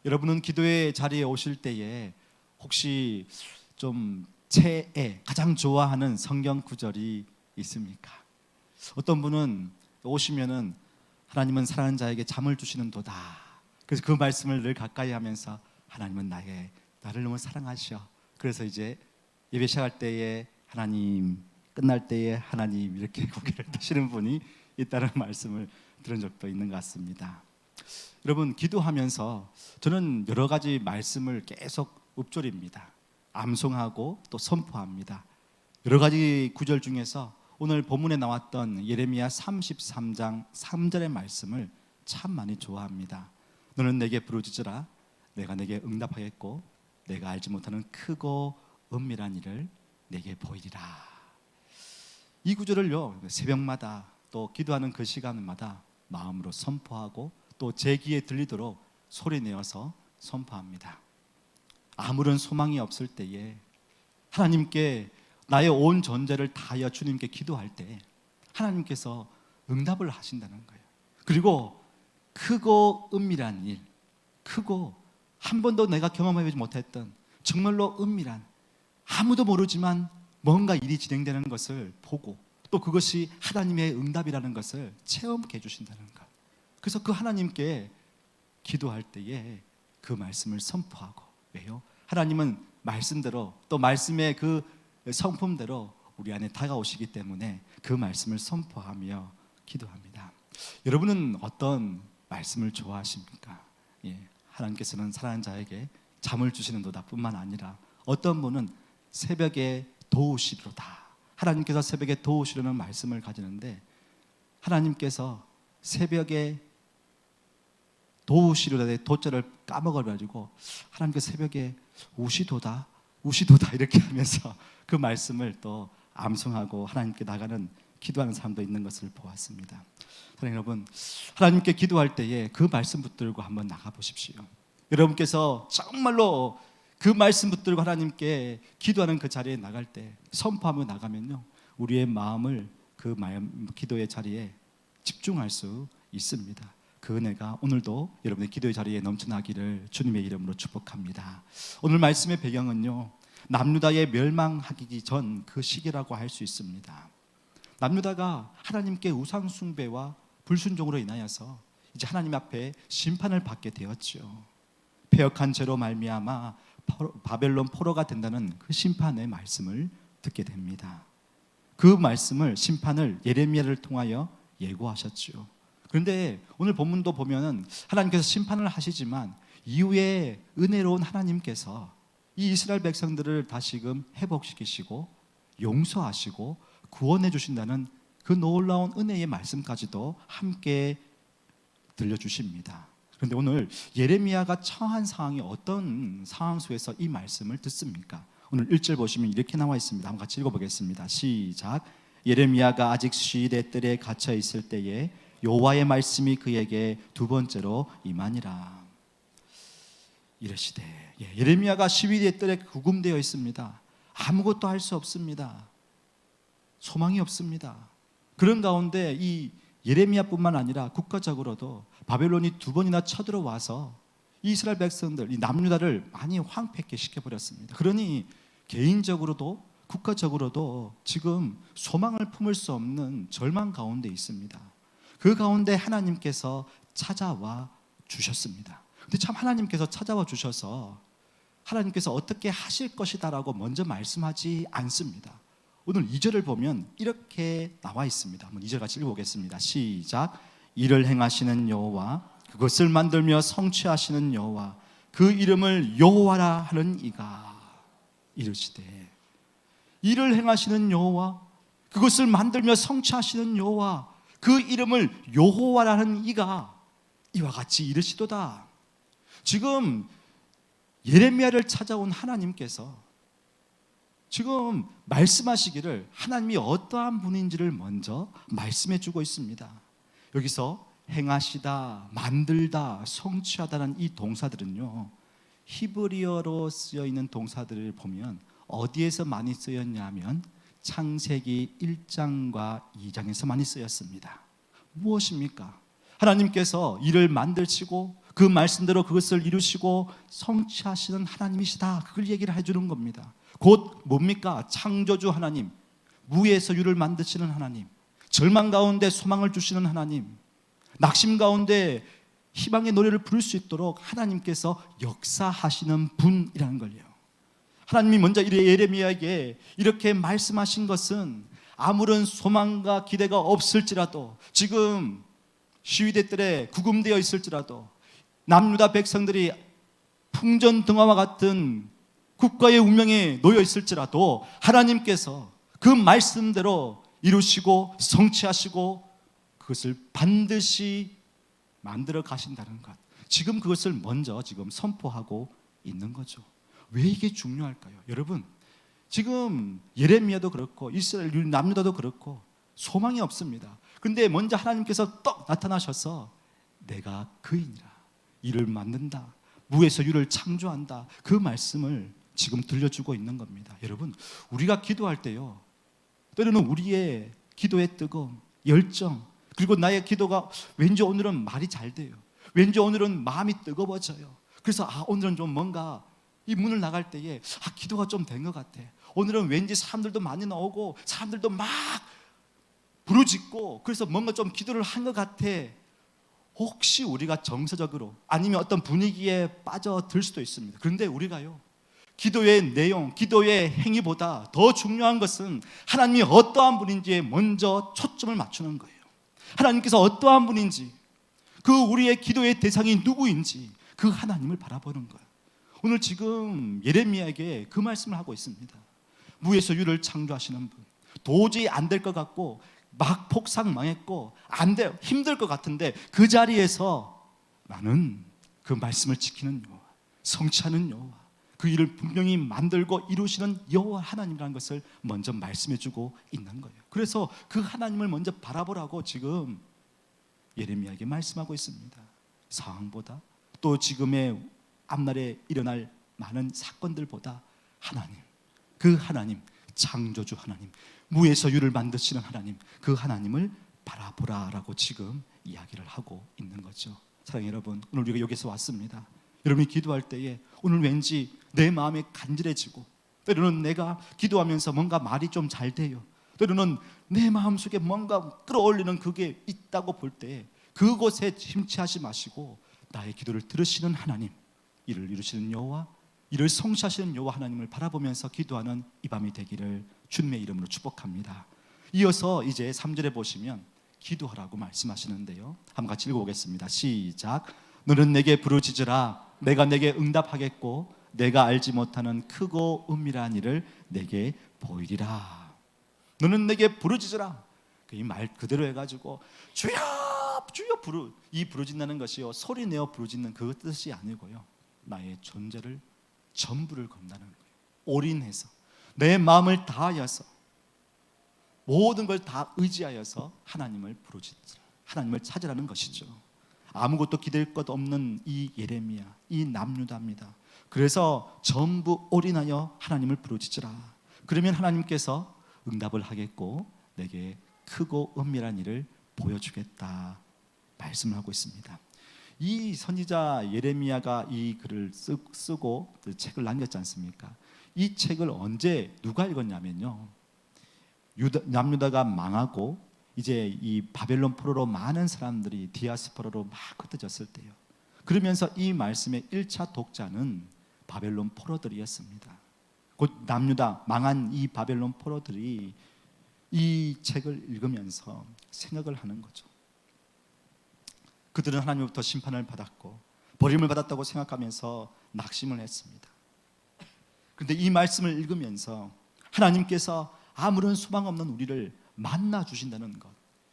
여러분은 기도의 자리에 오실 때에 혹시 좀 최애 가장 좋아하는 성경 구절이 있습니까? 어떤 분은 오시면은 하나님은 사랑하는 자에게 잠을 주시는 도다. 그래서 그 말씀을 늘 가까이 하면서 하나님은 나를 너무 사랑하셔. 그래서 이제 예배 시작할 때에 하나님, 끝날 때에 하나님 이렇게 고개를 드시는 분이 있다는 말씀을 들은 적도 있는 것 같습니다. 여러분, 기도하면서 저는 여러 가지 말씀을 계속 읊조립니다. 암송하고 또 선포합니다. 여러 가지 구절 중에서 오늘 본문에 나왔던 예레미야 33장 3절의 말씀을 참 많이 좋아합니다. 너는 내게 부르짖으라 내가 내게 응답하겠고 내가 알지 못하는 크고 은밀한 일을 내게 보이리라. 이 구절을요, 새벽마다 또 기도하는 그 시간마다 마음으로 선포하고 또 제 귀에 들리도록 소리내어서 선포합니다. 아무런 소망이 없을 때에 하나님께 나의 온 전제를 다하여 주님께 기도할 때 하나님께서 응답을 하신다는 거예요. 그리고 크고 은밀한 일, 크고 한 번도 내가 경험해보지 못했던 정말로 은밀한, 아무도 모르지만 뭔가 일이 진행되는 것을 보고 또 그것이 하나님의 응답이라는 것을 체험케 해주신다는 것. 그래서 그 하나님께 기도할 때에 그 말씀을 선포하고, 왜요? 하나님은 말씀대로 또 말씀의 그 성품대로 우리 안에 다가오시기 때문에 그 말씀을 선포하며 기도합니다. 여러분은 어떤 말씀을 좋아하십니까? 하나님께서는 사랑하는 자에게 잠을 주시는 도다 뿐만 아니라 어떤 분은 새벽에 도우시리로다. 하나님께서 새벽에 도우시려는 말씀을 가지는데 하나님께서 새벽에 도우시리로다의 도자를 까먹어가지고 하나님께서 새벽에 우시도다 이렇게 하면서 그 말씀을 또 암송하고 하나님께 나가는 기도하는 사람도 있는 것을 보았습니다. 사랑하는 여러분, 하나님께 기도할 때에 그 말씀 붙들고 한번 나가보십시오. 여러분께서 정말로 그 말씀 붙들고 하나님께 기도하는 그 자리에 나갈 때 선포하며 나가면요, 우리의 마음을 그 기도의 자리에 집중할 수 있습니다. 그 은혜가 오늘도 여러분의 기도의 자리에 넘쳐나기를 주님의 이름으로 축복합니다. 오늘 말씀의 배경은요, 남유다의 멸망하기 전 그 시기라고 할 수 있습니다. 남유다가 하나님께 우상 숭배와 불순종으로 인하여서 이제 하나님 앞에 심판을 받게 되었죠. 패역한 죄로 말미암아 바벨론 포로가 된다는 그 심판의 말씀을 듣게 됩니다. 그 말씀을, 심판을 예레미야를 통하여 예고하셨죠. 그런데 오늘 본문도 보면은 하나님께서 심판을 하시지만 이후에 은혜로운 하나님께서 이 이스라엘 백성들을 다시금 회복시키시고 용서하시고 구원해 주신다는 그 놀라운 은혜의 말씀까지도 함께 들려주십니다. 그런데 오늘 예레미야가 처한 상황이 어떤 상황 속에서 이 말씀을 듣습니까? 오늘 1절 보시면 이렇게 나와 있습니다. 한번 같이 읽어보겠습니다. 시작. 예레미야가 아직 시대 뜰에 갇혀 있을 때에 여호와의 말씀이 그에게 두 번째로 임하니라. 이르시되, 예레미야가 시위대 뜰에 구금되어 있습니다. 아무것도 할 수 없습니다. 소망이 없습니다. 그런 가운데 이 예레미야뿐만 아니라 국가적으로도 바벨론이 두 번이나 쳐들어와서 이스라엘 백성들, 이 남유다를 많이 황폐케 시켜버렸습니다. 그러니 개인적으로도 국가적으로도 지금 소망을 품을 수 없는 절망 가운데 있습니다. 그 가운데 하나님께서 찾아와 주셨습니다. 근데 참 하나님께서 찾아와 주셔서 하나님께서 어떻게 하실 것이다라고 먼저 말씀하지 않습니다. 오늘 2절을 보면 이렇게 나와 있습니다. 한번 2절 같이 읽어보겠습니다. 시작. 이를 행하시는 여호와, 그것을 만들며 성취하시는 여호와, 그 이름을 여호와라 하는 이가 이르시되. 이를 행하시는 여호와, 그것을 만들며 성취하시는 여호와, 그 이름을 여호와라는 이가 이와 같이 이르시도다. 지금 예레미야를 찾아온 하나님께서 지금 말씀하시기를 하나님이 어떠한 분인지를 먼저 말씀해 주고 있습니다. 여기서 행하시다, 만들다, 성취하다는 이 동사들은요, 히브리어로 쓰여 있는 동사들을 보면 어디에서 많이 쓰였냐 하면 창세기 1장과 2장에서 많이 쓰였습니다. 무엇입니까? 하나님께서 이를 만드시고 그 말씀대로 그것을 이루시고 성취하시는 하나님이시다. 그걸 얘기를 해주는 겁니다. 곧 뭡니까? 창조주 하나님, 무에서 유를 만드시는 하나님, 절망 가운데 소망을 주시는 하나님, 낙심 가운데 희망의 노래를 부를 수 있도록 하나님께서 역사하시는 분이라는 걸요. 하나님이 먼저 예레미야에게 이렇게 말씀하신 것은 아무런 소망과 기대가 없을지라도, 지금 시위대 뜰에 구금되어 있을지라도, 남유다 백성들이 풍전등화와 같은 국가의 운명에 놓여 있을지라도 하나님께서 그 말씀대로 이루시고 성취하시고 그것을 반드시 만들어 가신다는 것, 지금 그것을 먼저 지금 선포하고 있는 거죠. 왜 이게 중요할까요? 여러분, 지금 예레미야도 그렇고 이스라엘 남유다도 그렇고 소망이 없습니다. 근데 먼저 하나님께서 떡 나타나셔서 내가 그이니라, 이를 만든다, 무에서 유를 창조한다, 그 말씀을 지금 들려주고 있는 겁니다. 여러분, 우리가 기도할 때요, 때로는 우리의 기도의 뜨거움, 열정, 그리고 나의 기도가 왠지 오늘은 말이 잘 돼요. 왠지 오늘은 마음이 뜨거워져요. 그래서 오늘은 좀 뭔가 이 문을 나갈 때에 기도가 좀 된 것 같아. 오늘은 왠지 사람들도 많이 나오고 사람들도 막 부르짖고 그래서 뭔가 좀 기도를 한 것 같아. 혹시 우리가 정서적으로 아니면 어떤 분위기에 빠져들 수도 있습니다. 그런데 우리가요, 기도의 내용, 기도의 행위보다 더 중요한 것은 하나님이 어떠한 분인지에 먼저 초점을 맞추는 거예요. 하나님께서 어떠한 분인지, 그 우리의 기도의 대상이 누구인지 그 하나님을 바라보는 거예요. 오늘 지금 예레미야에게 그 말씀을 하고 있습니다. 무에서 유를 창조하시는 분, 도저히 안 될 것 같고 막 폭삭 망했고 안 돼요, 힘들 것 같은데 그 자리에서 나는 그 말씀을 지키는 여호와, 성취하는 여호와, 그 일을 분명히 만들고 이루시는 여호와 하나님이라는 것을 먼저 말씀해주고 있는 거예요. 그래서 그 하나님을 먼저 바라보라고 지금 예레미야에게 말씀하고 있습니다. 상황보다 또 지금의 앞날에 일어날 많은 사건들보다 하나님, 그 하나님, 창조주 하나님, 무에서 유를 만드시는 하나님, 그 하나님을 바라보라라고 지금 이야기를 하고 있는 거죠. 사랑하는 여러분, 오늘 우리가 여기서 왔습니다. 여러분이 기도할 때에 오늘 왠지 내 마음이 간절해지고, 때로는 내가 기도하면서 뭔가 말이 좀 잘 돼요. 때로는 내 마음속에 뭔가 끌어올리는 그게 있다고 볼 때 그곳에 심취하지 마시고 나의 기도를 들으시는 하나님, 이를 이루시는 여호와, 이를 성취하시는 여호와 하나님을 바라보면서 기도하는 이 밤이 되기를 주님의 이름으로 축복합니다. 이어서 이제 3절에 보시면 기도하라고 말씀하시는데요, 한번 같이 읽어보겠습니다. 시작. 너는 내게 부르짖으라, 내가 내게 응답하겠고 내가 알지 못하는 크고 은밀한 일을 내게 보이리라. 너는 내게 부르짖으라, 이 말 그대로 해가지고 주여 주여 이 부르짖는 것이요, 소리 내어 부르짖는 그 뜻이 아니고요, 나의 존재를 전부를 건다는 거예요. 올인해서 내 마음을 다하여서 모든 걸 다 의지하여서 하나님을 부르짖으라, 하나님을 찾으라는 것이죠. 아무것도 기댈 것 없는 이 예레미야, 이 남유다입니다. 그래서 전부 올인하여 하나님을 부르짖으라. 그러면 하나님께서 응답을 하겠고 내게 크고 은밀한 일을 보여주겠다 말씀을 하고 있습니다. 이 선지자 예레미야가 이 글을 쓰고 책을 남겼지 않습니까? 이 책을 언제 누가 읽었냐면요, 남유다가 망하고 이제 이 바벨론 포로로 많은 사람들이 디아스포라로 막 흩어졌을 때요, 그러면서 이 말씀의 1차 독자는 바벨론 포로들이었습니다. 곧 남유다 망한 이 바벨론 포로들이 이 책을 읽으면서 생각을 하는 거죠. 그들은 하나님으로부터 심판을 받았고 버림을 받았다고 생각하면서 낙심을 했습니다. 그런데 이 말씀을 읽으면서 하나님께서 아무런 소망 없는 우리를 만나 주신다는 것,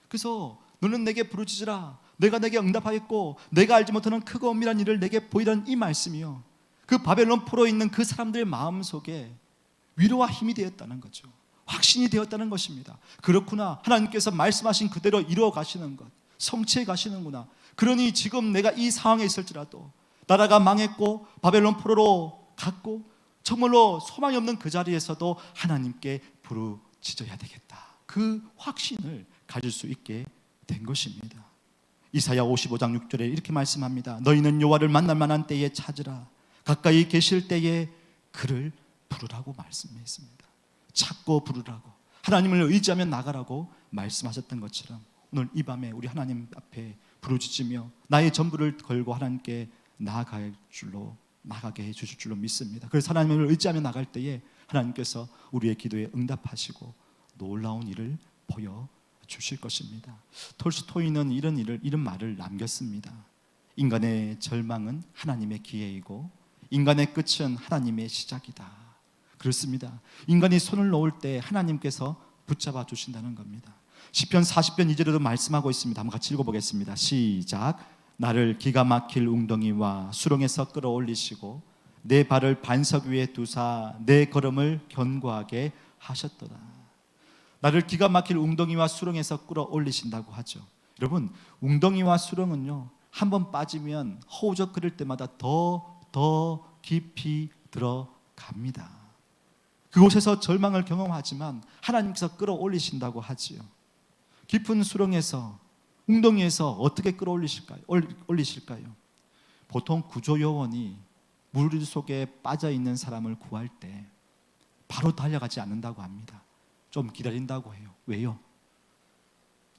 그래서 너는 내게 부르짖으라, 내가 내게 응답하겠고 내가 알지 못하는 크고 은밀한 일을 내게 보이라는 이 말씀이요, 그 바벨론 포로에 있는 그 사람들의 마음속에 위로와 힘이 되었다는 거죠. 확신이 되었다는 것입니다. 그렇구나, 하나님께서 말씀하신 그대로 이루어 가시는 것, 성취해 가시는구나. 그러니 지금 내가 이 상황에 있을지라도, 나라가 망했고 바벨론 포로로 갔고 정말로 소망이 없는 그 자리에서도 하나님께 부르짖어야 되겠다, 그 확신을 가질 수 있게 된 것입니다. 이사야 55장 6절에 이렇게 말씀합니다. 너희는 여호와를 만날 만한 때에 찾으라. 가까이 계실 때에 그를 부르라고 말씀했습니다. 찾고 부르라고, 하나님을 의지하며 나가라고 말씀하셨던 것처럼 오늘 이 밤에 우리 하나님 앞에 부르짖으며 나의 전부를 걸고 하나님께 나가게 해주실 줄로 믿습니다. 그래서 하나님을 의지하며 나갈 때에 하나님께서 우리의 기도에 응답하시고 놀라운 일을 보여주실 것입니다. 톨스토이는 이런 말을 남겼습니다. 인간의 절망은 하나님의 기회이고 인간의 끝은 하나님의 시작이다. 그렇습니다. 인간이 손을 놓을 때 하나님께서 붙잡아 주신다는 겁니다. 시편 40편 2절에도 말씀하고 있습니다. 한번 같이 읽어보겠습니다. 시작. 나를 기가 막힐 웅덩이와 수렁에서 끌어올리시고 내 발을 반석 위에 두사 내 걸음을 견고하게 하셨도다. 나를 기가 막힐 웅덩이와 수렁에서 끌어올리신다고 하죠. 여러분, 웅덩이와 수렁은요, 한번 빠지면 허우적거릴 때마다 더 깊이 들어갑니다. 그곳에서 절망을 경험하지만 하나님께서 끌어올리신다고 하지요. 깊은 수렁에서, 웅덩이에서 어떻게 끌어올리실까요? 보통 구조요원이 물 속에 빠져 있는 사람을 구할 때 바로 달려가지 않는다고 합니다. 좀 기다린다고 해요. 왜요?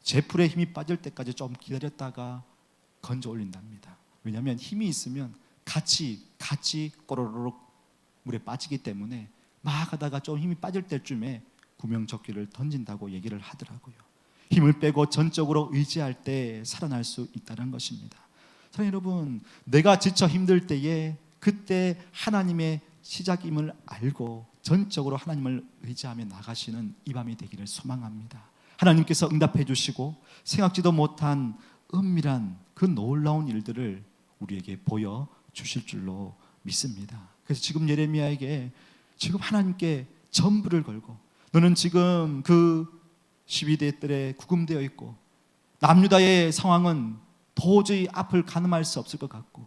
제풀에 힘이 빠질 때까지 좀 기다렸다가 건져 올린답니다. 왜냐하면 힘이 있으면 같이 꼬로록 물에 빠지기 때문에 막 하다가 좀 힘이 빠질 때쯤에 구명조끼를 던진다고 얘기를 하더라고요. 힘을 빼고 전적으로 의지할 때 살아날 수 있다는 것입니다. 사랑하는 여러분, 내가 지쳐 힘들 때에 그때 하나님의 시작임을 알고 전적으로 하나님을 의지하며 나가시는 이 밤이 되기를 소망합니다. 하나님께서 응답해 주시고 생각지도 못한 은밀한 그 놀라운 일들을 우리에게 보여주실 줄로 믿습니다. 그래서 지금 예레미야에게 지금 하나님께 전부를 걸고, 너는 지금 그 12대 뜰에 구금되어 있고 남유다의 상황은 도저히 앞을 가늠할 수 없을 것 같고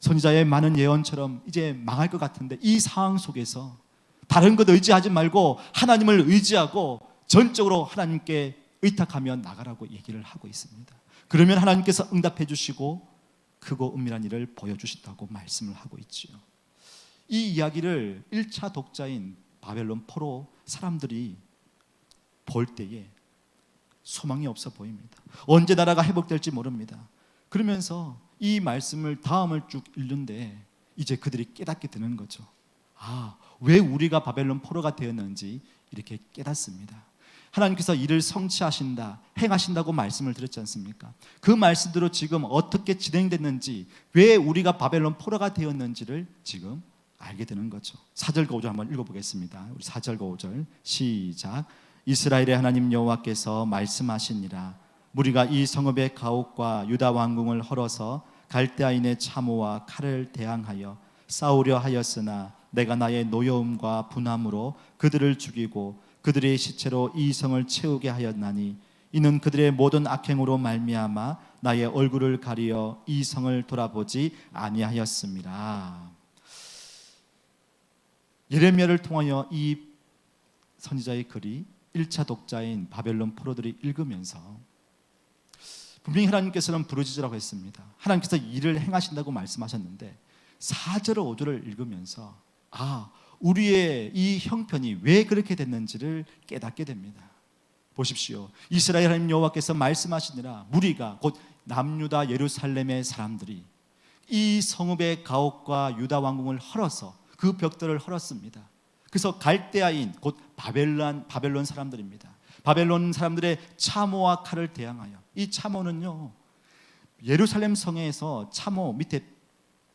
선지자의 많은 예언처럼 이제 망할 것 같은데, 이 상황 속에서 다른 것 의지하지 말고 하나님을 의지하고 전적으로 하나님께 의탁하며 나가라고 얘기를 하고 있습니다. 그러면 하나님께서 응답해 주시고 크고 은밀한 일을 보여주신다고 말씀을 하고 있지요. 이 이야기를 1차 독자인 바벨론 포로 사람들이 볼 때에 소망이 없어 보입니다. 언제 나라가 회복될지 모릅니다. 그러면서 이 말씀을 다음을 쭉 읽는데 이제 그들이 깨닫게 되는 거죠. 왜 우리가 바벨론 포로가 되었는지 이렇게 깨닫습니다. 하나님께서 이를 성취하신다, 행하신다고 말씀을 드렸지 않습니까? 그 말씀대로 지금 어떻게 진행됐는지, 왜 우리가 바벨론 포로가 되었는지를 지금 알게 되는 거죠. 4절과 5절 한번 읽어보겠습니다. 우리 4절과 5절 시작. 이스라엘의 하나님 여호와께서 말씀하시니라. 무리가 이 성읍의 가옥과 유다 왕궁을 헐어서 갈대아인의 참호와 칼을 대항하여 싸우려 하였으나 내가 나의 노여움과 분함으로 그들을 죽이고 그들의 시체로 이 성을 채우게 하였나니 이는 그들의 모든 악행으로 말미암아 나의 얼굴을 가리어 이 성을 돌아보지 아니하였습니다. 예레미야를 통하여 이 선지자의 글이 1차 독자인 바벨론 포로들이 읽으면서 분명히 하나님께서는 부르짖으라고 했습니다. 하나님께서 일을 행하신다고 말씀하셨는데 4절 5절을 읽으면서 우리의 이 형편이 왜 그렇게 됐는지를 깨닫게 됩니다. 보십시오. 이스라엘 하나님 여호와께서 말씀하시니라. 무리가 곧 남유다 예루살렘의 사람들이 이 성읍의 가옥과 유다 왕궁을 헐어서 그 벽들을 헐었습니다. 그래서 갈대아인 곧 바벨론 사람들입니다. 바벨론 사람들의 참호와 칼을 대항하여, 이 참호는요, 예루살렘 성에서 참호 밑에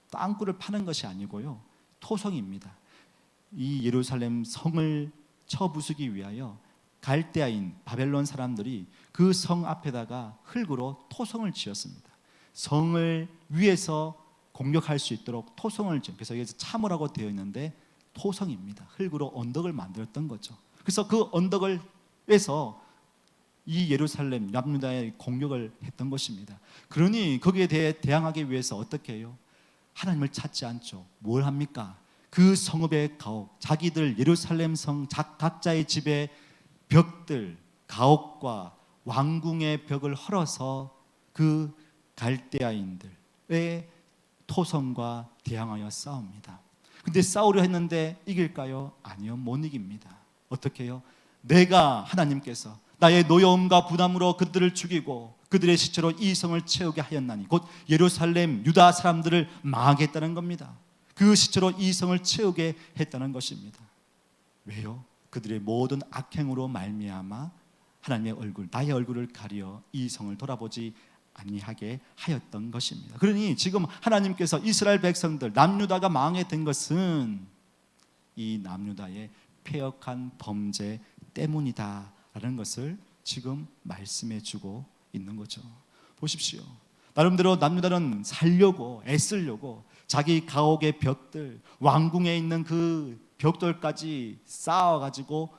땅굴을 파는 것이 아니고요, 토성입니다. 이 예루살렘 성을 쳐부수기 위하여 갈대아인 바벨론 사람들이 그 성 앞에다가 흙으로 토성을 지었습니다. 성을 위에서 공격할 수 있도록 토성을 지은, 그래서 여기서 참호라고 되어 있는데 토성입니다. 흙으로 언덕을 만들었던 거죠. 그래서 그 언덕을 에서 이 예루살렘 남유다에 공격을 했던 것입니다. 그러니 거기에 대해 대항하기 위해서 어떻게 해요? 하나님을 찾지 않죠. 뭘 합니까? 그 성읍의 가옥, 자기들 예루살렘 성 각자의 집의 벽들, 가옥과 왕궁의 벽을 헐어서 그 갈대아인들의 토성과 대항하여 싸웁니다. 근데 싸우려 했는데 이길까요? 아니요, 못 이깁니다. 어떻게 해요? 내가 하나님께서 나의 노여움과 부담으로 그들을 죽이고 그들의 시체로 이 성을 채우게 하였나니, 곧 예루살렘 유다 사람들을 망하게 했다는 겁니다. 그 시체로 이 성을 채우게 했다는 것입니다. 왜요? 그들의 모든 악행으로 말미암아 하나님의 얼굴, 나의 얼굴을 가려 이 성을 돌아보지 아니하게 하였던 것입니다. 그러니 지금 하나님께서 이스라엘 백성들 남유다가 망하게 된 것은 이 남유다의 패역한 범죄 때문이다라는 것을 지금 말씀해 주고 있는 거죠. 보십시오. 나름대로 남유다는 살려고 애쓰려고 자기 가옥의 벽들, 왕궁에 있는 그 벽돌까지 쌓아가지고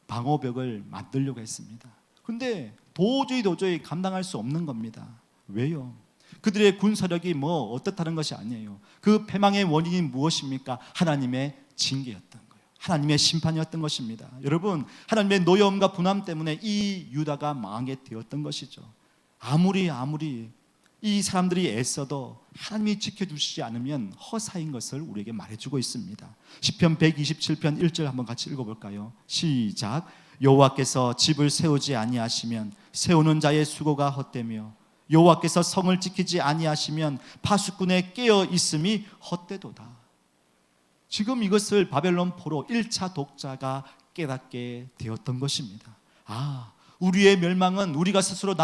방어벽을 만들려고 했습니다. 근데 도저히 감당할 수 없는 겁니다. 왜요? 그들의 군사력이 뭐 어떻다는 것이 아니에요. 그 패망의 원인이 무엇입니까? 하나님의 징계였던 거예요. 하나님의 심판이었던 것입니다. 여러분, 하나님의 노여움과 분함 때문에 이 유다가 망하게 되었던 것이죠. 아무리 이 사람들이 애써도 하나님이 지켜주시지 않으면 허사인 것을 우리에게 말해주고 있습니다. 시편 127편 1절 한번 같이 읽어볼까요? 시작. 여호와께서 집을 세우지 아니하시면 세우는 자의 수고가 헛되며 여호와께서 성을 지키지 아니하시면 파수꾼의 깨어 있음이 헛되도다. 지금 이것을 바벨론 포로 1차 독자가 깨닫게 되었던 것입니다. 우리의 멸망은 우리가 스스로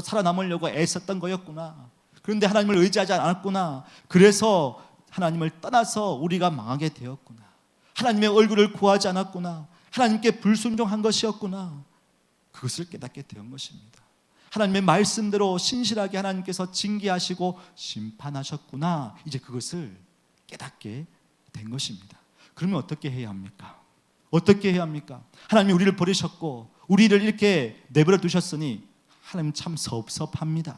살아남으려고 애썼던 거였구나. 그런데 하나님을 의지하지 않았구나. 그래서 하나님을 떠나서 우리가 망하게 되었구나. 하나님의 얼굴을 구하지 않았구나. 하나님께 불순종한 것이었구나. 그것을 깨닫게 된 것입니다. 하나님의 말씀대로 신실하게 하나님께서 징계하시고 심판하셨구나. 이제 그것을 깨닫게 된 것입니다. 그러면 어떻게 해야 합니까? 어떻게 해야 합니까? 하나님이 우리를 버리셨고 우리를 이렇게 내버려 두셨으니 하나님 참 섭섭합니다.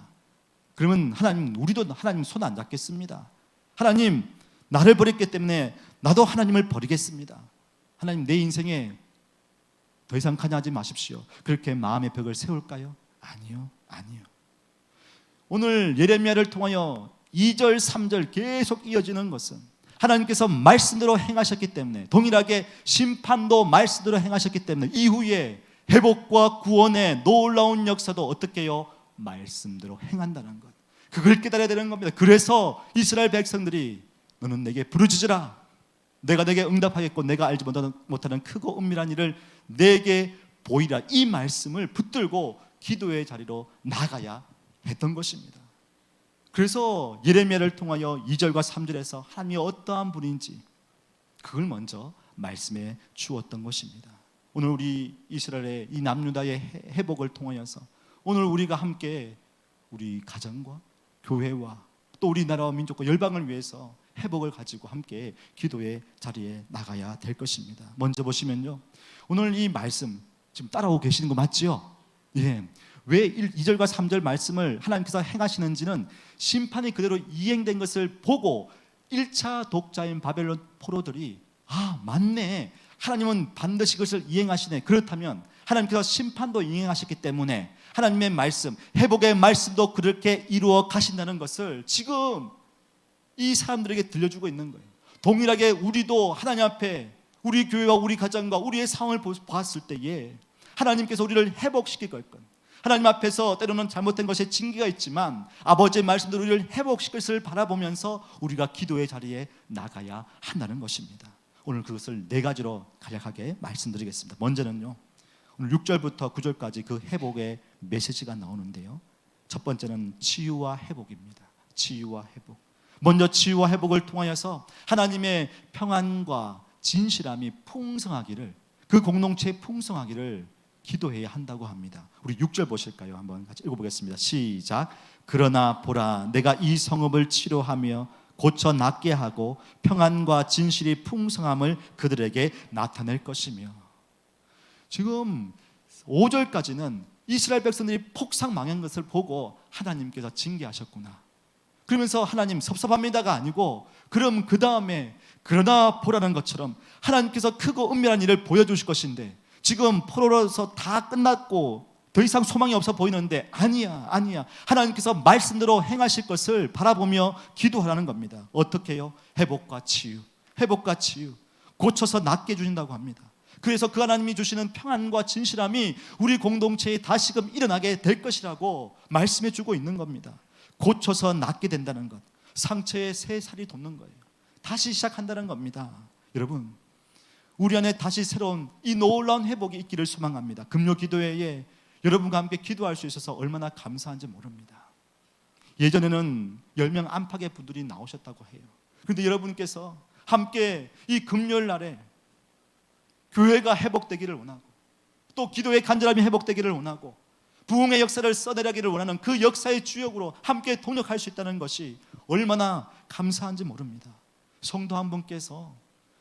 그러면 우리도 하나님 손 안 잡겠습니다. 하나님, 나를 버렸기 때문에 나도 하나님을 버리겠습니다. 하나님, 내 인생에 더 이상 관여하지 마십시오. 그렇게 마음의 벽을 세울까요? 아니요. 오늘 예레미야를 통하여 2절 3절 계속 이어지는 것은 하나님께서 말씀대로 행하셨기 때문에, 동일하게 심판도 말씀대로 행하셨기 때문에 이후에 회복과 구원의 놀라운 역사도 어떻게 해요? 말씀대로 행한다는 것. 그걸 깨달아야 되는 겁니다. 그래서 이스라엘 백성들이 너는 내게 부르짖으라. 내가 내게 응답하겠고 내가 알지 못하는 크고 은밀한 일을 내게 보이라. 이 말씀을 붙들고 기도의 자리로 나가야 했던 것입니다. 그래서 예레미야를 통하여 2절과 3절에서 하나님이 어떠한 분인지 그걸 먼저 말씀해 주었던 것입니다. 오늘 우리 이스라엘의 이 남유다의 회복을 통하여서 오늘 우리가 함께 우리 가정과 교회와 또 우리나라와 민족과 열방을 위해서 회복을 가지고 함께 기도의 자리에 나가야 될 것입니다. 먼저 보시면요, 오늘 이 말씀 지금 따라오고 계시는 거 맞지요? 예. 왜 2절과 3절 말씀을 하나님께서 행하시는지는 심판이 그대로 이행된 것을 보고 1차 독자인 바벨론 포로들이 맞네, 하나님은 반드시 그것을 이행하시네. 그렇다면 하나님께서 심판도 이행하셨기 때문에 하나님의 말씀, 회복의 말씀도 그렇게 이루어 가신다는 것을 지금 이 사람들에게 들려주고 있는 거예요. 동일하게 우리도 하나님 앞에 우리 교회와 우리 가정과 우리의 상황을 보았을 때에 하나님께서 우리를 회복시킬 걸 건, 하나님 앞에서 때로는 잘못된 것에 징계가 있지만 아버지의 말씀대로 우리를 회복시킬 것을 바라보면서 우리가 기도의 자리에 나가야 한다는 것입니다. 오늘 그것을 4가지로 간략하게 말씀드리겠습니다. 먼저는요, 오늘 6절부터 9절까지 그 회복의 메시지가 나오는데요, 첫 번째는 치유와 회복입니다. 치유와 회복. 먼저 치유와 회복을 통하여서 하나님의 평안과 진실함이 풍성하기를, 그 공동체에 풍성하기를 기도해야 한다고 합니다. 우리 6절 보실까요? 한번 같이 읽어보겠습니다. 시작. 그러나 보라, 내가 이 성읍을 치료하며 고쳐 낫게 하고 평안과 진실이 풍성함을 그들에게 나타낼 것이며. 지금 5절까지는 이스라엘 백성들이 폭삭 망한 것을 보고 하나님께서 징계하셨구나, 그러면서 하나님 섭섭합니다가 아니고, 그럼 그 다음에 그러나 보라는 것처럼 하나님께서 크고 은밀한 일을 보여주실 것인데, 지금 포로로서 다 끝났고 더 이상 소망이 없어 보이는데 아니야. 하나님께서 말씀대로 행하실 것을 바라보며 기도하라는 겁니다. 어떻게 해요? 회복과 치유. 고쳐서 낫게 해주신다고 합니다. 그래서 그 하나님이 주시는 평안과 진실함이 우리 공동체에 다시금 일어나게 될 것이라고 말씀해 주고 있는 겁니다. 고쳐서 낫게 된다는 것, 상처에 새 살이 돋는 거예요. 다시 시작한다는 겁니다. 여러분, 우리 안에 다시 새로운 이 놀라운 회복이 있기를 소망합니다. 금요 기도회에 여러분과 함께 기도할 수 있어서 얼마나 감사한지 모릅니다. 예전에는 10명 안팎의 분들이 나오셨다고 해요. 그런데 여러분께서 함께 이 금요일 날에 교회가 회복되기를 원하고, 또 기도의 간절함이 회복되기를 원하고, 부흥의 역사를 써내려기를 원하는 그 역사의 주역으로 함께 동력할 수 있다는 것이 얼마나 감사한지 모릅니다. 성도 한 분께서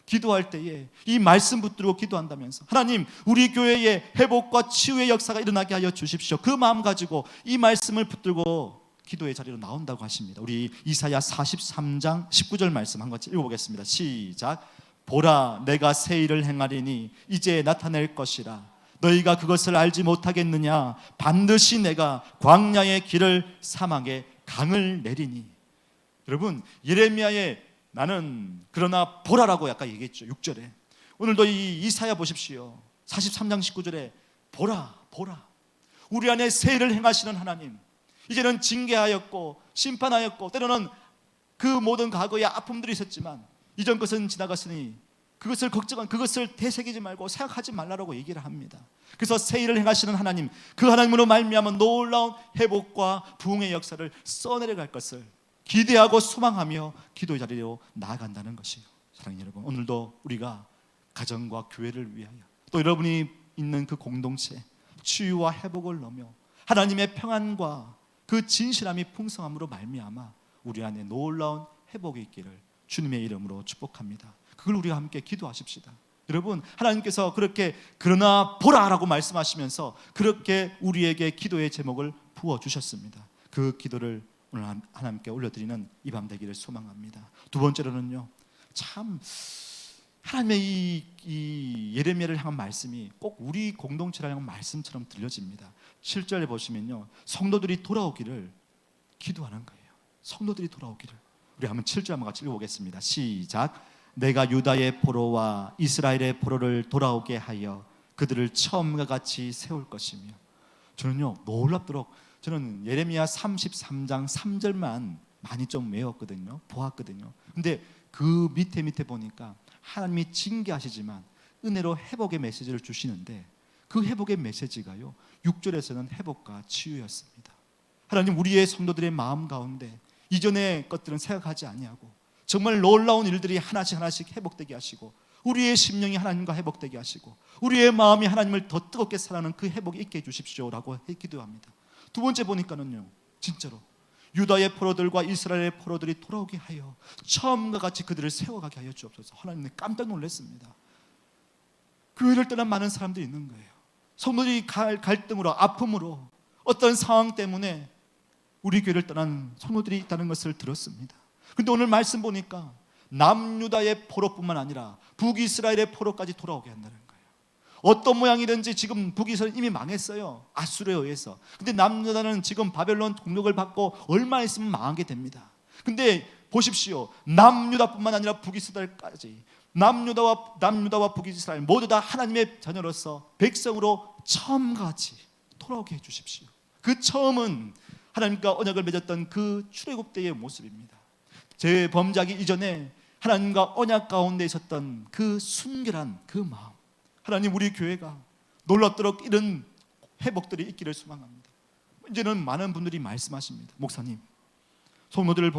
기도할 때에 이 말씀 붙들고 기도한다면서, 하나님, 우리 교회에 회복과 치유의 역사가 일어나게 하여 주십시오. 그 마음 가지고 이 말씀을 붙들고 기도의 자리로 나온다고 하십니다. 우리 이사야 43장 19절 말씀 한 번 읽어보겠습니다. 시작. 보라, 내가 새 일을 행하리니 이제 나타낼 것이라. 너희가 그것을 알지 못하겠느냐? 반드시 내가 광야의 길을 사막에 강을 내리니. 여러분, 예레미야의 나는 그러나 보라라고 아까 얘기했죠. 6절에. 오늘도 이 이사야 보십시오. 43장 19절에 보라. 우리 안에 새 일을 행하시는 하나님, 이제는 징계하였고 심판하였고, 때로는 그 모든 과거의 아픔들이 있었지만 이전 것은 지나갔으니 그것을 되새기지 말고 생각하지 말라고 얘기를 합니다. 그래서 새 일을 행하시는 하나님, 그 하나님으로 말미암아 놀라운 회복과 부흥의 역사를 써내려갈 것을 기대하고 소망하며 기도의 자리로 나아간다는 것이요. 사랑하는 여러분, 오늘도 우리가 가정과 교회를 위하여, 또 여러분이 있는 그 공동체 치유와 회복을 넘어 하나님의 평안과 그 진실함이 풍성함으로 말미암아 우리 안에 놀라운 회복이 있기를 주님의 이름으로 축복합니다. 그걸 우리가 함께 기도하십시다. 여러분, 하나님께서 그렇게 그러나 보라라고 말씀하시면서 그렇게 우리에게 기도의 제목을 부어주셨습니다. 그 기도를 오늘 하나님께 올려드리는 이 밤 되기를 소망합니다. 두 번째로는요, 참 하나님의 이 예레미야를 향한 말씀이 꼭 우리 공동체를 향한 말씀처럼 들려집니다. 7절에 보시면요, 성도들이 돌아오기를 기도하는 거예요. 성도들이 돌아오기를. 우리 한번 7절 한번 같이 읽어보겠습니다. 시작. 내가 유다의 포로와 이스라엘의 포로를 돌아오게 하여 그들을 처음과 같이 세울 것이며. 저는요, 놀랍도록 저는 예레미야 33장 3절만 많이 좀 외웠거든요. 보았거든요. 근데 그 밑에 보니까 하나님이 징계하시지만 은혜로 회복의 메시지를 주시는데, 그 회복의 메시지가요, 6절에서는 회복과 치유였습니다. 하나님, 우리의 성도들의 마음 가운데 이전의 것들은 생각하지 아니하고 정말 놀라운 일들이 하나씩 회복되게 하시고, 우리의 심령이 하나님과 회복되게 하시고, 우리의 마음이 하나님을 더 뜨겁게 사랑하는 그 회복이 있게 해주십시오라고 기도합니다. 두 번째 보니까는요, 진짜로 유다의 포로들과 이스라엘의 포로들이 돌아오게 하여 처음과 같이 그들을 세워가게 하여 주옵소서. 하나님은 깜짝 놀랐습니다. 교회를 떠난 많은 사람들이 있는 거예요. 성도들이 갈등으로, 아픔으로, 어떤 상황 때문에 우리 교회를 떠난 성도들이 있다는 것을 들었습니다. 그런데 오늘 말씀 보니까 남유다의 포로뿐만 아니라 북이스라엘의 포로까지 돌아오게 한다는 거예요. 어떤 모양이든지 지금 북이스라엘 이미 망했어요. 아수르에 의해서. 근데 남유다는 지금 바벨론 동력을 받고 얼마 있으면 망하게 됩니다. 근데 보십시오, 남유다뿐만 아니라 북이스라엘까지, 남유다와 북이스라엘 모두 다 하나님의 자녀로서 백성으로 처음같이 돌아오게 해주십시오. 그 처음은 하나님과 언약을 맺었던 그 출애굽 때의 모습입니다. 제 범죄하기 이전에 하나님과 언약 가운데 있었던 그 순결한 그 마음, 하나님, 우리 교회가 놀랍도록 이런 회복들이 있기를 소망합니다. 이제는 많은 분들이 말씀하십니다. 목사님, 성도들을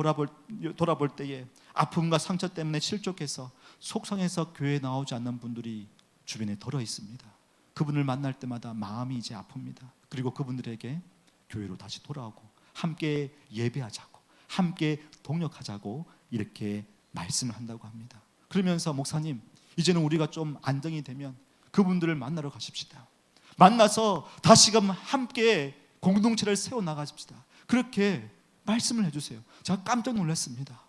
돌아볼 때에 아픔과 상처 때문에 실족해서 속상해서 교회에 나오지 않는 분들이 주변에 덜어 있습니다. 그분을 만날 때마다 마음이 이제 아픕니다. 그리고 그분들에게 교회로 다시 돌아오고 함께 예배하자고, 함께 동역하자고 이렇게 말씀을 한다고 합니다. 그러면서 목사님, 이제는 우리가 좀 안정이 되면 그분들을 만나러 가십시다. 만나서 다시금 함께 공동체를 세워나가십시다. 그렇게 말씀을 해주세요. 제가 깜짝 놀랐습니다.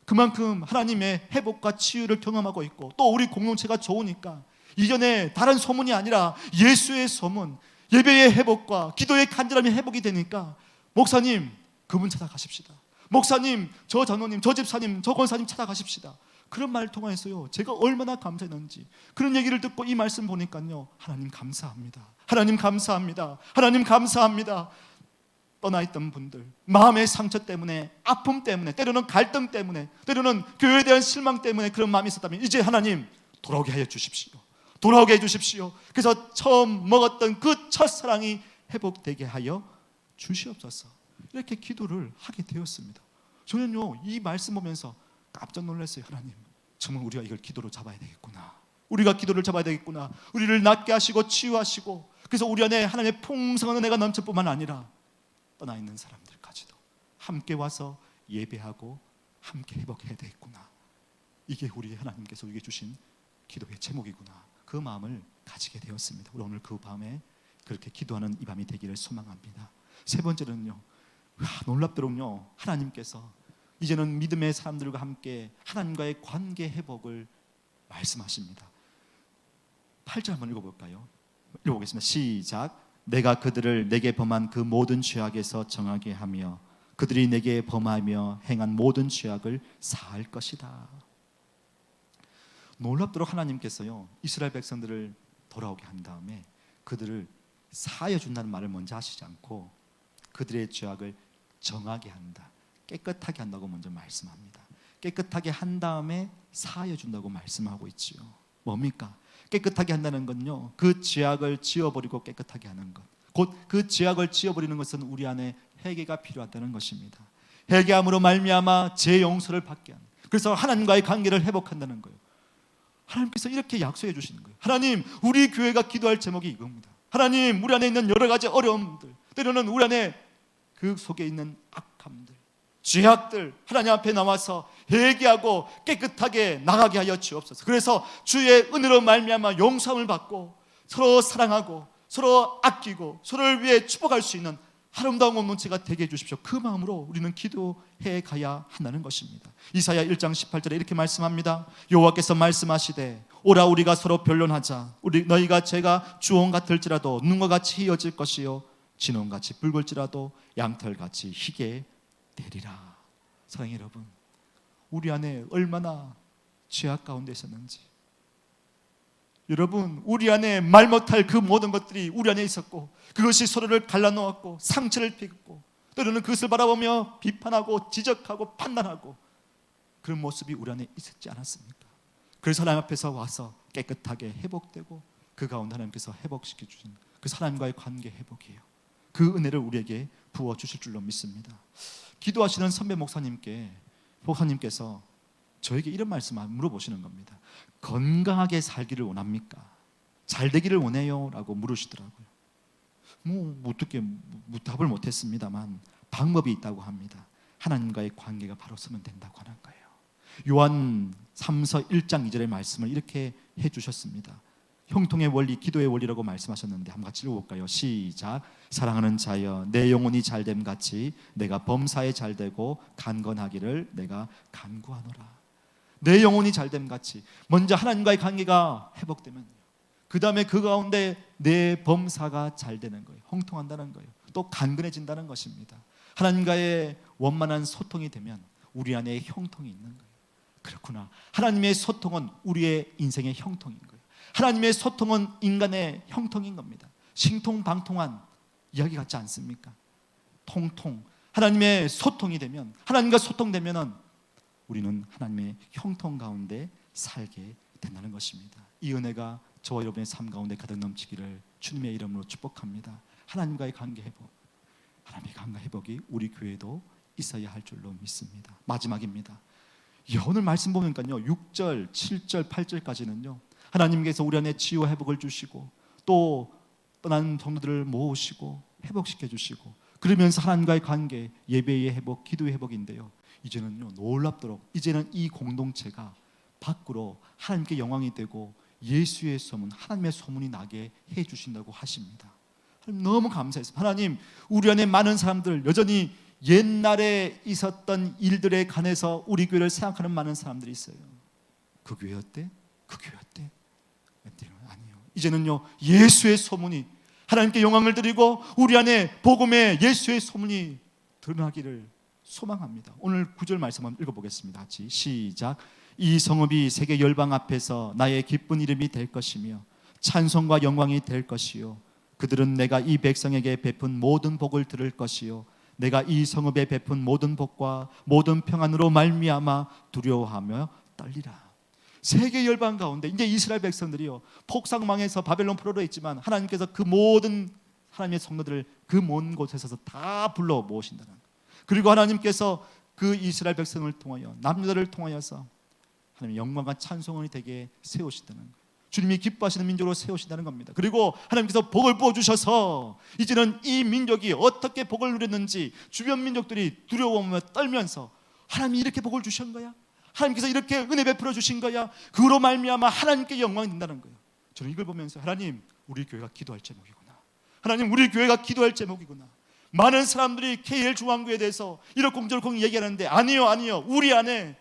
그만큼 하나님의 회복과 치유를 경험하고 있고, 또 우리 공동체가 좋으니까 이전에 다른 소문이 아니라 예수의 소문, 예배의 회복과 기도의 간절함이 회복이 되니까 목사님 그분 찾아가십시다. 목사님 저 장로님 저 집사님 저 권사님 찾아가십시다. 그런 말을 통해서요 제가 얼마나 감사했는지 그런 얘기를 듣고 이 말씀 보니까요 하나님 감사합니다. 하나님 감사합니다. 하나님 감사합니다. 떠나있던 분들 마음의 상처 때문에 아픔 때문에 때로는 갈등 때문에 때로는 교회에 대한 실망 때문에 그런 마음이 있었다면 이제 하나님 돌아오게 하여 주십시오. 돌아오게 해주십시오. 그래서 처음 먹었던 그 첫사랑이 회복되게 하여 주시옵소서. 이렇게 기도를 하게 되었습니다. 저는요 이 말씀 보면서 깜짝 놀랐어요. 하나님 정말 우리가 이걸 기도로 잡아야 되겠구나. 우리가 기도를 잡아야 되겠구나. 우리를 낫게 하시고 치유하시고 그래서 우리 안에 하나님의 풍성한 은혜가 넘칠 뿐만 아니라 떠나 있는 사람들까지도 함께 와서 예배하고 함께 회복해야 되겠구나. 이게 우리 하나님께서 우리에게 주신 기도의 제목이구나. 그 마음을 가지게 되었습니다. 우리 오늘 그 밤에 그렇게 기도하는 이 밤이 되기를 소망합니다. 세 번째는요 놀랍도록요 하나님께서 이제는 믿음의 사람들과 함께 하나님과의 관계 회복을 말씀하십니다. 8절 한번 읽어볼까요? 읽어보겠습니다. 시작. 내가 그들을 내게 범한 그 모든 죄악에서 정하게 하며 그들이 내게 범하며 행한 모든 죄악을 사할 것이다. 놀랍도록 하나님께서요 이스라엘 백성들을 돌아오게 한 다음에 그들을 사하여 준다는 말을 먼저 하시지 않고 그들의 죄악을 정하게 한다, 깨끗하게 한다고 먼저 말씀합니다. 깨끗하게 한 다음에 사하여 준다고 말씀하고 있지요. 뭡니까? 깨끗하게 한다는 건요 그 죄악을 지워버리고 깨끗하게 하는 것, 곧 그 죄악을 지워버리는 것은 우리 안에 회개가 필요하다는 것입니다. 회개함으로 말미암아 죄 용서를 받게 하는, 그래서 하나님과의 관계를 회복한다는 거예요. 하나님께서 이렇게 약속해 주시는 거예요. 하나님 우리 교회가 기도할 제목이 이겁니다. 하나님 우리 안에 있는 여러 가지 어려움들, 때로는 우리 안에 그 속에 있는 악함들, 죄악들 하나님 앞에 나와서 회개하고 깨끗하게 나가게 하여 주옵소서. 그래서 주의 은혜로 말미암아 용서함을 받고 서로 사랑하고 서로 아끼고 서로를 위해 축복할 수 있는 아름다운 공동체가 되게 해주십시오. 그 마음으로 우리는 기도해 가야 한다는 것입니다. 이사야 1장 18절에 이렇게 말씀합니다. 여호와께서 말씀하시되 오라 우리가 서로 변론하자. 너희가 죄가 주홍 같을지라도 눈과 같이 희어질 것이요 진홍같이 붉을지라도 양털같이 희게 되리라. 사랑하는 여러분, 우리 안에 얼마나 죄악 가운데 있었는지, 여러분 우리 안에 말 못할 그 모든 것들이 우리 안에 있었고 그것이 서로를 갈라놓았고 상처를 피웠고 때로는 그것을 바라보며 비판하고 지적하고 판단하고 그런 모습이 우리 안에 있었지 않았습니까? 그래서 하나님 앞에서 와서 깨끗하게 회복되고 그 가운데 하나님께서 회복시켜 주신 그 하나님과의 관계 회복이에요. 그 은혜를 우리에게 부어주실 줄로 믿습니다. 기도하시는 선배 목사님께서 저에게 이런 말씀을 물어보시는 겁니다. 건강하게 살기를 원합니까? 잘 되기를 원해요? 라고 물으시더라고요. 어떻게 답을 못했습니다만 방법이 있다고 합니다. 하나님과의 관계가 바로 서면 된다고 하는 거예요. 요한 3서 1장 2절의 말씀을 이렇게 해주셨습니다. 형통의 원리, 기도의 원리라고 말씀하셨는데 한번 같이 읽어볼까요? 시작. 사랑하는 자여 내 영혼이 잘됨 같이 내가 범사에 잘되고 간건하기를 내가 간구하노라. 내 영혼이 잘됨 같이 먼저 하나님과의 관계가 회복되면 그 다음에 그 가운데 내 범사가 잘 되는 거예요. 형통한다는 거예요. 또 간근해진다는 것입니다. 하나님과의 원만한 소통이 되면 우리 안에 형통이 있는 거예요. 그렇구나. 하나님의 소통은 우리의 인생의 형통인 거예요. 하나님의 소통은 인간의 형통인 겁니다. 신통방통한 이야기 같지 않습니까? 통통. 하나님의 소통이 되면, 하나님과 소통되면은 우리는 하나님의 형통 가운데 살게 된다는 것입니다. 이 은혜가 저와 여러분의 삶 가운데 가득 넘치기를 주님의 이름으로 축복합니다. 하나님과의 관계 회복, 하나님의 관계 회복이 우리 교회도 있어야 할 줄로 믿습니다. 마지막입니다. 오늘 말씀 보니까요 6절, 7절, 8절까지는요 하나님께서 우리 안에 치유 회복을 주시고 또 떠난 성도들을 모으시고 회복시켜 주시고 그러면서 하나님과의 관계, 예배의 회복, 기도의 회복인데요 이제는요 놀랍도록 이제는 이 공동체가 밖으로 하나님께 영광이 되고 예수의 소문, 하나님의 소문이 나게 해주신다고 하십니다. 너무 감사했습니다. 하나님 우리 안에 많은 사람들 여전히 옛날에 있었던 일들에 관해서 우리 교회를 생각하는 많은 사람들이 있어요. 그 교회 어때? 그 교회 어때? 아니요. 이제는요 예수의 소문이 하나님께 영광을 드리고 우리 안에 복음의 예수의 소문이 드러나기를 소망합니다. 오늘 9절 말씀 한번 읽어보겠습니다. 같이 시작. 이 성읍이 세계 열방 앞에서 나의 기쁜 이름이 될 것이며 찬송과 영광이 될 것이요 그들은 내가 이 백성에게 베푼 모든 복을 들을 것이요 내가 이 성읍에 베푼 모든 복과 모든 평안으로 말미암아 두려워하며 떨리라. 세계 열방 가운데 이제 이스라엘 백성들이요 폭삭망해서 바벨론 포로로 있지만 하나님께서 그 모든 하나님의 성도들을 그 먼 곳에서 다 불러 모으신다는 거예요. 그리고 하나님께서 그 이스라엘 백성을 통하여 남녀들을 통하여서 하나님의 영광과 찬송이 되게 세우신다는 거예요. 주님이 기뻐하시는 민족으로 세우신다는 겁니다. 그리고 하나님께서 복을 부어주셔서 이제는 이 민족이 어떻게 복을 누렸는지 주변 민족들이 두려워하며 떨면서 하나님이 이렇게 복을 주신 거야? 하나님께서 이렇게 은혜 베풀어 주신 거야? 그로 말미암아 하나님께 영광이 된다는 거예요. 저는 이걸 보면서 하나님, 우리 교회가 기도할 제목이구나. 하나님, 우리 교회가 기도할 제목이구나. 많은 사람들이 KL 중앙교회에 대해서 이러쿵저러쿵 얘기하는데 아니요. 우리 안에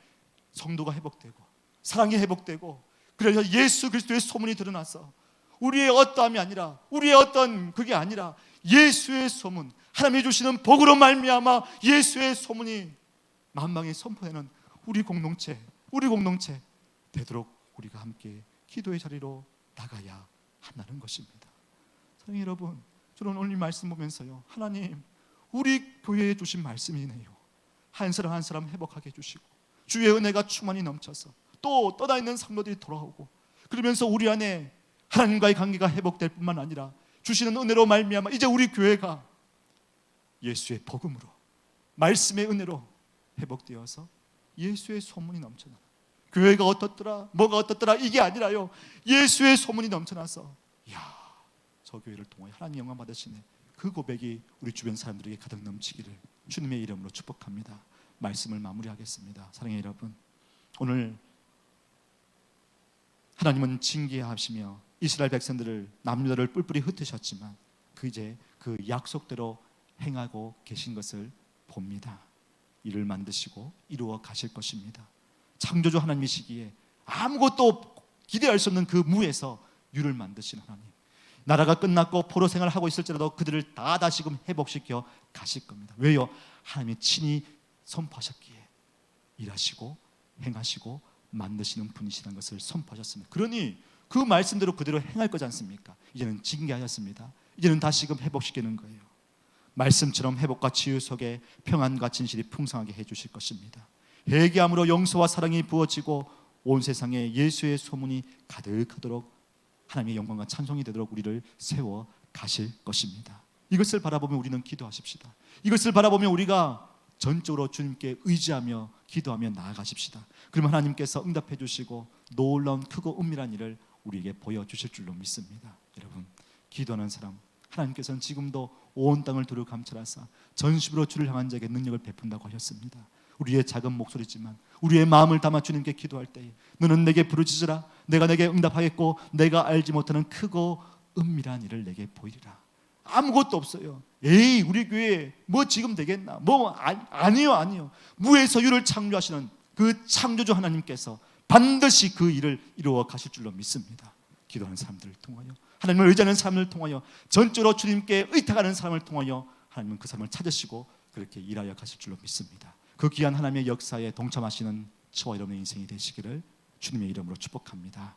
성도가 회복되고 사랑이 회복되고 그래서 예수 그리스도의 소문이 드러나서 우리의 어떠함이 아니라 우리의 어떤 그게 아니라 예수의 소문, 하나님이 주시는 복으로 말미암아 예수의 소문이 만방에 선포되는 우리 공동체 되도록 우리가 함께 기도의 자리로 나가야 한다는 것입니다. 사랑하는 여러분, 저는 오늘 이 말씀 보면서요, 하나님 우리 교회에 주신 말씀이네요. 한 사람 한 사람 회복하게 해주시고 주의 은혜가 충만히 넘쳐서 또 떠나 있는 성도들이 돌아오고 그러면서 우리 안에 하나님과의 관계가 회복될 뿐만 아니라 주시는 은혜로 말미암아 이제 우리 교회가 예수의 복음으로 말씀의 은혜로 회복되어서 예수의 소문이 넘쳐나. 교회가 어떻더라 뭐가 어떻더라 이게 아니라요, 예수의 소문이 넘쳐나서 야, 저 교회를 통해 하나님 영광 받으시네, 그 고백이 우리 주변 사람들에게 가득 넘치기를 주님의 이름으로 축복합니다. 말씀을 마무리하겠습니다. 사랑하는 여러분, 오늘 하나님은 징계하시며 이스라엘 백성들을 남유다를 뿔뿔이 흩으셨지만 이제 그 약속대로 행하고 계신 것을 봅니다. 이를 만드시고 이루어 가실 것입니다. 창조주 하나님이시기에 아무것도 기대할 수 없는 그 무에서 유를 만드신 하나님, 나라가 끝났고 포로 생활을 하고 있을지라도 그들을 다 다시금 회복시켜 가실 겁니다. 왜요? 하나님이 친히 선포하셨기에 일하시고 행하시고 만드시는 분이시라는 것을 선포하셨습니다. 그러니 그 말씀대로 그대로 행할 거지 않습니까? 이제는 징계하셨습니다. 이제는 다시금 회복시키는 거예요. 말씀처럼 회복과 치유 속에 평안과 진실이 풍성하게 해주실 것입니다. 회개함으로 용서와 사랑이 부어지고 온 세상에 예수의 소문이 가득하도록 하나님의 영광과 찬송이 되도록 우리를 세워 가실 것입니다. 이것을 바라보며 우리는 기도하십시다. 이것을 바라보며 우리가 전적으로 주님께 의지하며 기도하며 나아가십시다. 그러면 하나님께서 응답해 주시고 놀라운 크고 은밀한 일을 우리에게 보여주실 줄로 믿습니다. 여러분, 기도하는 사람 하나님께서는 지금도 온 땅을 두루 감찰하사 전심으로 주를 향한 자에게 능력을 베푼다고 하셨습니다. 우리의 작은 목소리지만 우리의 마음을 담아 주님께 기도할 때에 너는 내게 부르짖으라, 내가 내게 응답하겠고 내가 알지 못하는 크고 은밀한 일을 내게 보이리라. 아무것도 없어요. 에이, 우리 교회 뭐 지금 되겠나? 아니요. 무에서 유를 창조하시는 그 창조주 하나님께서 반드시 그 일을 이루어 가실 줄로 믿습니다. 기도하는 사람들을 통하여, 하나님을 의지하는 사람을 통하여, 전적으로 주님께 의탁하는 사람을 통하여 하나님은 그 사람을 찾으시고 그렇게 일하여 가실 줄로 믿습니다. 그 귀한 하나님의 역사에 동참하시는 저와 여러분의 인생이 되시기를 주님의 이름으로 축복합니다.